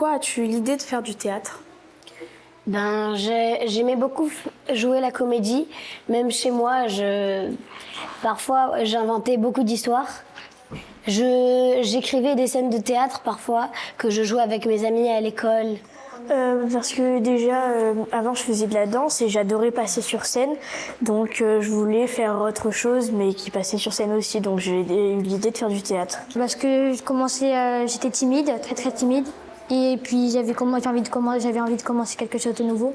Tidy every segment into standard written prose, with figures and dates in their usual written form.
pourquoi as-tu eu l'idée de faire du théâtre? J'aimais beaucoup jouer la comédie. Même chez moi, parfois j'inventais beaucoup d'histoires. J'écrivais des scènes de théâtre parfois que je jouais avec mes amis à l'école. Parce que déjà, avant je faisais de la danse et j'adorais passer sur scène. Donc je voulais faire autre chose mais qui passait sur scène aussi. Donc j'ai eu l'idée de faire du théâtre. Parce que j'étais timide, très très timide. Et puis j'avais envie de commencer quelque chose de nouveau.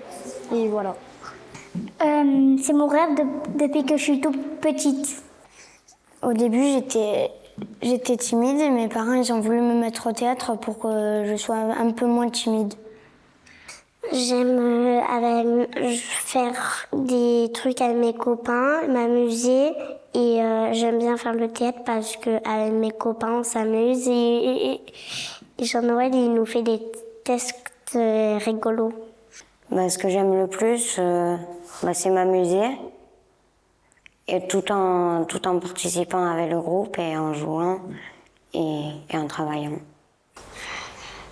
Et voilà. C'est mon rêve depuis que je suis toute petite. Au début, j'étais timide et mes parents ils ont voulu me mettre au théâtre pour que je sois un peu moins timide. J'aime faire des trucs avec mes copains, m'amuser et j'aime bien faire le théâtre parce qu'avec mes copains on s'amuse et Jean-Noël il nous fait des tests rigolos. Ce que j'aime le plus, c'est m'amuser et tout en participant avec le groupe et en jouant et en travaillant.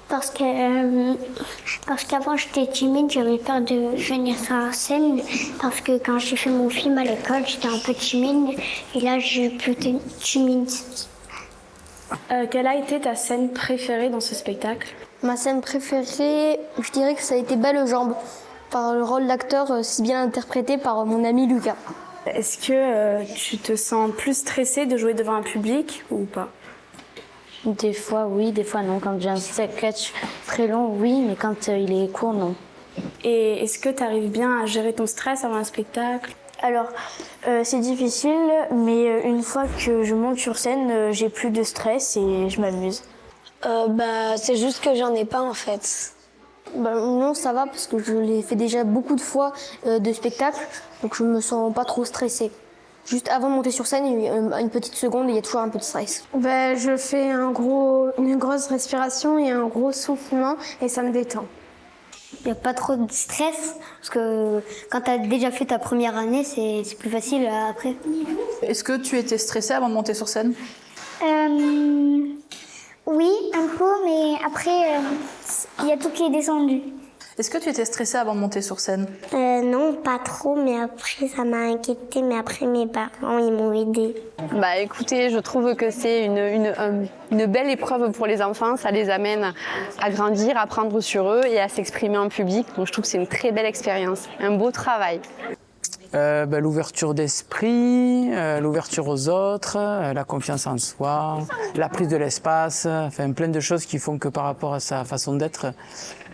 Parce qu'avant j'étais timide, j'avais peur de venir sur la scène parce que quand j'ai fait mon film à l'école, j'étais un peu timide et là je suis plus timide. Quelle a été ta scène préférée dans ce spectacle? Ma scène préférée, je dirais que ça a été Belle aux jambes, par le rôle d'acteur si bien interprété par mon ami Lucas. Est-ce que tu te sens plus stressée de jouer devant un public ou pas? Des fois oui, des fois non. Quand j'ai un sketch très long, oui, mais quand il est court, non. Et est-ce que tu arrives bien à gérer ton stress avant un spectacle? Alors, c'est difficile, mais une fois que je monte sur scène, j'ai plus de stress et je m'amuse. C'est juste que j'en ai pas en fait. Non, ça va parce que je l'ai fait déjà beaucoup de fois de spectacle, donc je me sens pas trop stressée. Juste avant de monter sur scène, une petite seconde, il y a toujours un peu de stress. Je fais une grosse respiration et un gros soufflement et ça me détend. Il n'y a pas trop de stress, parce que quand tu as déjà fait ta première année, c'est plus facile après. Est-ce que tu étais stressée avant de monter sur scène? Oui, un peu, mais après il y a tout qui est descendu. Est-ce que tu étais stressée avant de monter sur scène? Non, pas trop, mais après ça m'a inquiétée, mais après mes parents ils m'ont aidée. Écoutez, je trouve que c'est une belle épreuve pour les enfants, ça les amène à grandir, à apprendre sur eux et à s'exprimer en public, donc je trouve que c'est une très belle expérience, un beau travail. L'ouverture d'esprit, l'ouverture aux autres, la confiance en soi, la prise de l'espace, plein de choses qui font que par rapport à sa façon d'être,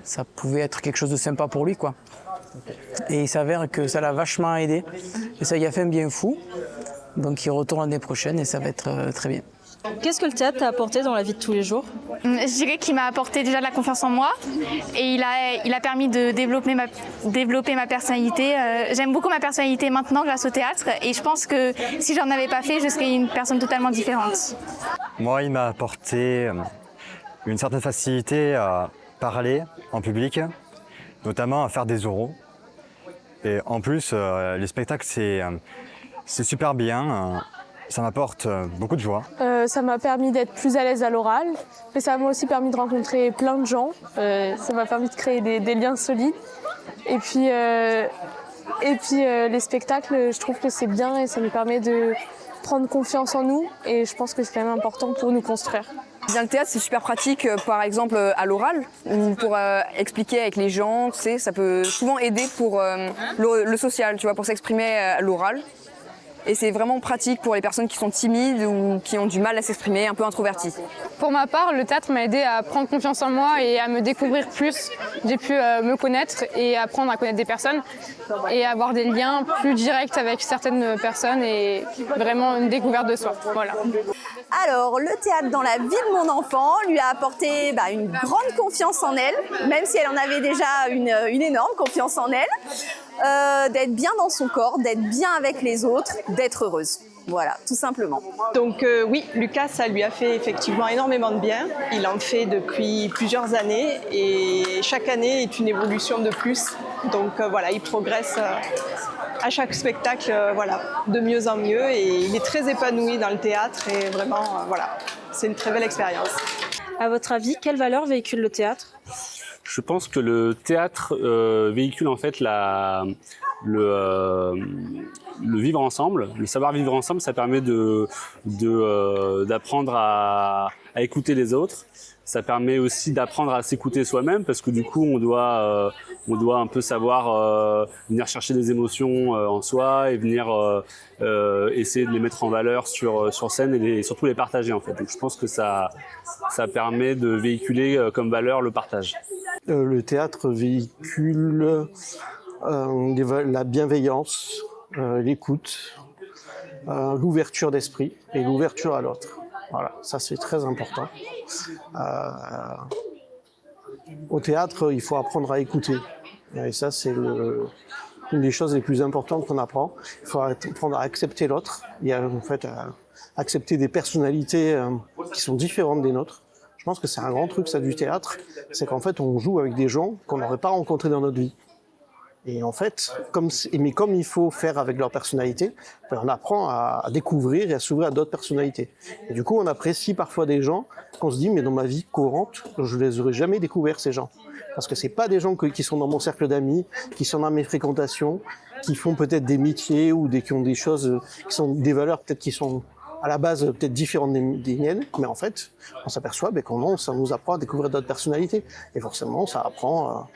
ça pouvait être quelque chose de sympa pour lui, quoi. Et il s'avère que ça l'a vachement aidé. Et ça y a fait un bien fou. Donc il retourne l'année prochaine et ça va être très bien. Qu'est-ce que le théâtre t'a apporté dans la vie de tous les jours? Je dirais qu'il m'a apporté déjà de la confiance en moi et il a permis de développer ma personnalité. J'aime beaucoup ma personnalité maintenant grâce au théâtre et je pense que si j'en avais pas fait, je serais une personne totalement différente. Moi, il m'a apporté une certaine facilité à parler en public, notamment à faire des oraux. Et en plus, les spectacles, c'est super bien. Ça m'apporte beaucoup de joie. Ça m'a permis d'être plus à l'aise à l'oral, mais ça m'a aussi permis de rencontrer plein de gens. Ça m'a permis de créer des liens solides. Et puis les spectacles, je trouve que c'est bien et ça nous permet de prendre confiance en nous. Et je pense que c'est quand même important pour nous construire. Le théâtre, c'est super pratique, par exemple à l'oral, ou pour expliquer avec les gens, tu sais, ça peut souvent aider pour le social, tu vois, pour s'exprimer à l'oral. Et c'est vraiment pratique pour les personnes qui sont timides ou qui ont du mal à s'exprimer, un peu introverties. Pour ma part, le théâtre m'a aidé à prendre confiance en moi et à me découvrir plus. J'ai pu me connaître et apprendre à connaître des personnes et avoir des liens plus directs avec certaines personnes et vraiment une découverte de soi. Voilà. Alors, le théâtre dans la vie de mon enfant lui a apporté une grande confiance en elle, même si elle en avait déjà une énorme confiance en elle, d'être bien dans son corps, d'être bien avec les autres, d'être heureuse. Voilà, tout simplement. Donc oui, Lucas, ça lui a fait effectivement énormément de bien. Il en fait depuis plusieurs années et chaque année est une évolution de plus. Donc voilà, il progresse à chaque spectacle de mieux en mieux et il est très épanoui dans le théâtre et vraiment, c'est une très belle expérience. À votre avis, quelle valeur véhicule le théâtre? Je pense que le théâtre véhicule en fait le vivre ensemble, le savoir vivre ensemble. Ça permet d'apprendre à écouter les autres. Ça permet aussi d'apprendre à s'écouter soi-même parce que du coup on doit un peu savoir venir chercher des émotions en soi et venir essayer de les mettre en valeur sur scène et surtout les partager en fait. Donc je pense que ça permet de véhiculer comme valeur le partage. Le théâtre véhicule la bienveillance, l'écoute, l'ouverture d'esprit et l'ouverture à l'autre. Voilà, ça c'est très important. Au théâtre, il faut apprendre à écouter. Et ça, c'est une des choses les plus importantes qu'on apprend. Il faut apprendre à accepter l'autre. Il y a en fait à accepter des personnalités qui sont différentes des nôtres. Je pense que c'est un grand truc ça du théâtre, c'est qu'en fait on joue avec des gens qu'on n'aurait pas rencontrés dans notre vie. Et en fait, comme il faut faire avec leur personnalité, on apprend à découvrir et à s'ouvrir à d'autres personnalités. Et du coup, on apprécie parfois des gens qu'on se dit, mais dans ma vie courante, je les aurais jamais découverts, ces gens. Parce que c'est pas des gens qui sont dans mon cercle d'amis, qui sont dans mes fréquentations, qui font peut-être des métiers ou qui ont des choses, qui sont des valeurs peut-être qui sont à la base peut-être différentes des miennes, mais en fait, on s'aperçoit ça nous apprend à découvrir d'autres personnalités. Et forcément, ça apprend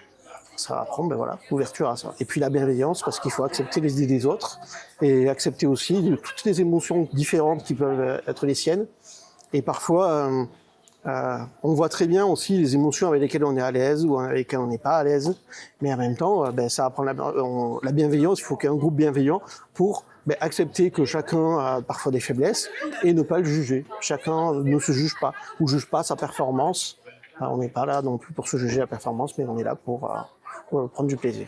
l'ouverture à ça. Et puis la bienveillance, parce qu'il faut accepter les idées des autres et accepter aussi toutes les émotions différentes qui peuvent être les siennes. Et parfois, on voit très bien aussi les émotions avec lesquelles on est à l'aise ou avec lesquelles on n'est pas à l'aise. Mais en même temps, ça apprend la bienveillance. Il faut qu'il y ait un groupe bienveillant pour accepter que chacun a parfois des faiblesses et ne pas le juger. Chacun ne se juge pas ou juge pas sa performance. On n'est pas là non plus pour se juger la performance, mais on est là pour prendre du plaisir.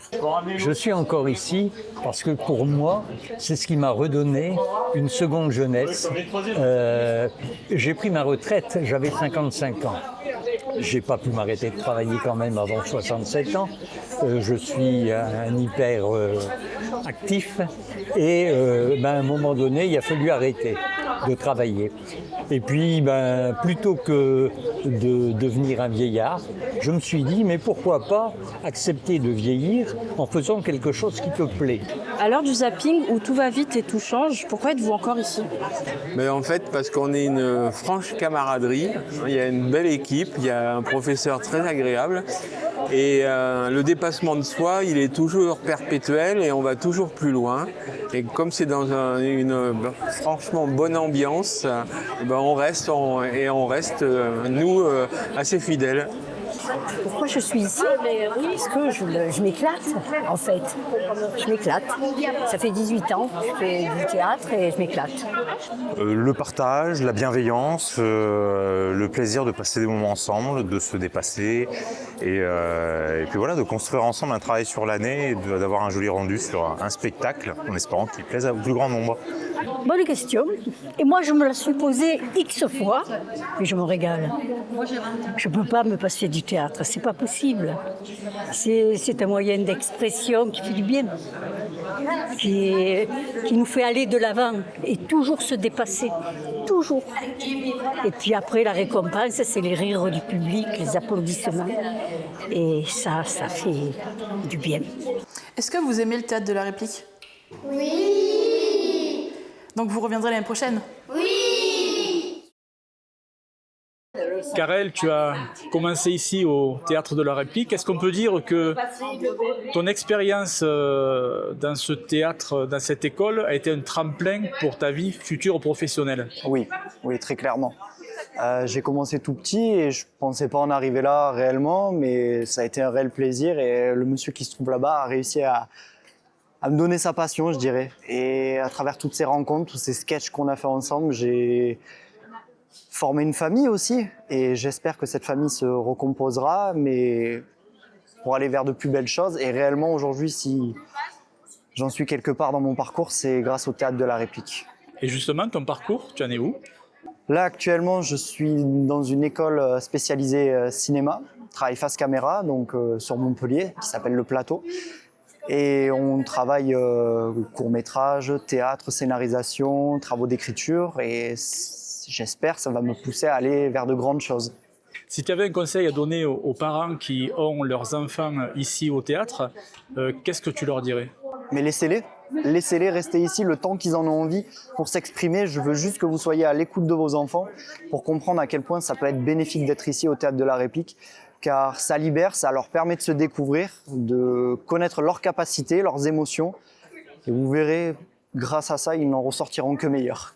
Je suis encore ici parce que pour moi, c'est ce qui m'a redonné une seconde jeunesse. J'ai pris ma retraite, j'avais 55 ans. J'ai pas pu m'arrêter de travailler quand même avant 67 ans. Je suis un hyper actif et à un moment donné, il a fallu arrêter de travailler. Et puis, plutôt que de devenir un vieillard, je me suis dit, mais pourquoi pas accepter de vieillir en faisant quelque chose qui te plaît. À l'heure du zapping où tout va vite et tout change, pourquoi êtes-vous encore ici? En fait, parce qu'on est une franche camaraderie, il y a une belle équipe, il y a un professeur très agréable et le dépassement de soi, il est toujours perpétuel et on va toujours plus loin. Et comme c'est dans une franchement bonne ambiance, on reste nous assez fidèles. Pourquoi je suis ici? Parce que je m'éclate, en fait. Je m'éclate. Ça fait 18 ans que je fais du théâtre et je m'éclate. Le partage, la bienveillance, le plaisir de passer des moments ensemble, de se dépasser et puis voilà, de construire ensemble un travail sur l'année et d'avoir un joli rendu sur un spectacle en espérant qu'il plaise au plus grand nombre. Bonne question. Et moi, je me la suis posée X fois, mais je me régale. Je ne peux pas me passer du théâtre, c'est pas possible. C'est un moyen d'expression qui fait du bien, qui nous fait aller de l'avant et toujours se dépasser, toujours. Et puis après, la récompense, c'est les rires du public, les applaudissements. Et ça fait du bien. Est-ce que vous aimez le théâtre de la réplique? Oui. Donc vous reviendrez l'année prochaine? Oui. Karel, tu as commencé ici au Théâtre de la Réplique. Est-ce qu'on peut dire que ton expérience dans ce théâtre, dans cette école, a été un tremplin pour ta vie future professionnelle? Oui, très clairement. J'ai commencé tout petit et je ne pensais pas en arriver là réellement, mais ça a été un réel plaisir et le monsieur qui se trouve là-bas a réussi à me donner sa passion, je dirais. Et à travers toutes ces rencontres, tous ces sketchs qu'on a fait ensemble, j'ai formé une famille aussi. Et j'espère que cette famille se recomposera, mais pour aller vers de plus belles choses. Et réellement, aujourd'hui, si j'en suis quelque part dans mon parcours, c'est grâce au Théâtre de la Réplique. Et justement, ton parcours, tu en es où? Là, actuellement, je suis dans une école spécialisée cinéma, travail face caméra, donc sur Montpellier, qui s'appelle Le Plateau. Et on travaille court-métrage, théâtre, scénarisation, travaux d'écriture et j'espère que ça va me pousser à aller vers de grandes choses. Si tu avais un conseil à donner aux parents qui ont leurs enfants ici au théâtre, qu'est-ce que tu leur dirais? Mais laissez-les. Laissez-les rester ici le temps qu'ils en ont envie pour s'exprimer. Je veux juste que vous soyez à l'écoute de vos enfants pour comprendre à quel point ça peut être bénéfique d'être ici au Théâtre de la Réplique, car ça libère, ça leur permet de se découvrir, de connaître leurs capacités, leurs émotions. Et vous verrez, grâce à ça, ils n'en ressortiront que meilleurs.